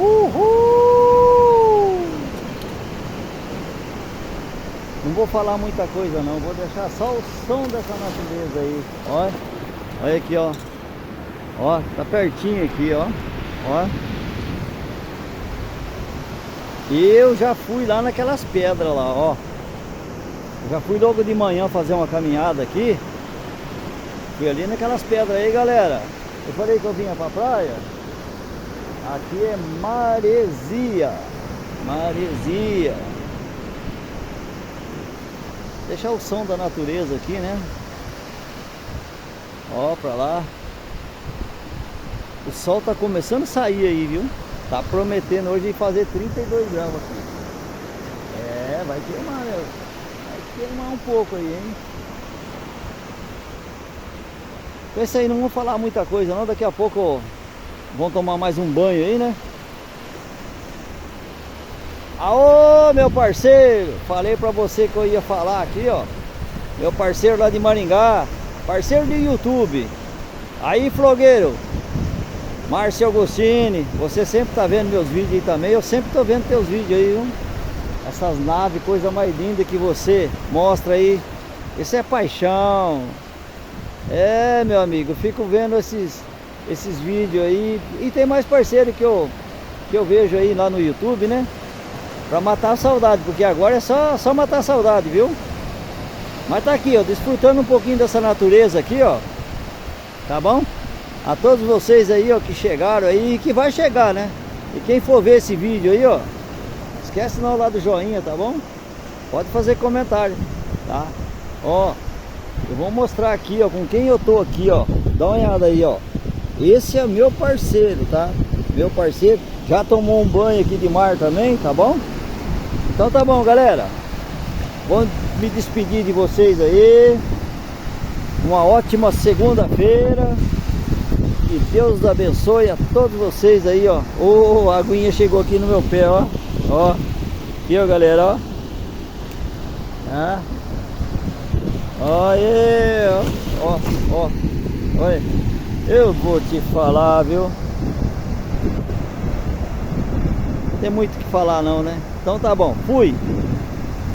Uhul! Não vou falar muita coisa não, vou deixar só o som dessa natureza aí. Olha, olha aqui, ó. Ó, tá pertinho aqui, ó. Ó. Eu já fui lá naquelas pedras lá, ó. Eu já fui logo de manhã fazer uma caminhada aqui. Fui ali naquelas pedras aí, galera. Eu falei que eu vinha pra praia. Aqui é Maresia. Maresia. Deixar o som da natureza aqui, né? Ó, pra lá. O sol tá começando a sair aí, viu? Tá prometendo hoje fazer 32 graus aqui. É, vai queimar, né? Vai queimar um pouco aí, hein? Com isso aí não vou falar muita coisa não. Daqui a pouco vão tomar mais um banho aí, né? Aô, meu parceiro! Falei pra você que eu ia falar aqui, ó. Meu parceiro lá de Maringá. Parceiro de YouTube. Aí, flogueiro. Márcio Agostini. Você sempre tá vendo meus vídeos aí também. Eu sempre tô vendo teus vídeos aí, viu? Essas naves, coisa mais linda que você mostra aí. Isso é paixão. É, meu amigo. Eu fico vendo esses vídeos aí. E tem mais parceiro que eu vejo aí lá no YouTube, né? Pra matar a saudade, porque agora é só matar a saudade, viu? Mas tá aqui, ó, desfrutando um pouquinho dessa natureza aqui, ó. Tá bom? A todos vocês aí, ó, que chegaram aí e que vai chegar, né? E quem for ver esse vídeo aí, ó, esquece não lá do joinha, tá bom? Pode fazer comentário, tá? Ó, eu vou mostrar aqui, ó, com quem eu tô aqui, ó. Dá uma olhada aí, ó. Esse é meu parceiro, tá? Meu parceiro. Já tomou um banho aqui de mar também, tá bom? Então tá bom, galera. Vou me despedir de vocês aí. Uma ótima segunda-feira. Que Deus abençoe a todos vocês aí, ó. Ô, a aguinha chegou aqui no meu pé, ó. Ó. Aqui, ó, galera, ó. Ah. Olha, ó, ó. Olha. Eu vou te falar, viu? Tem muito o que falar não, né? Então tá bom. Fui.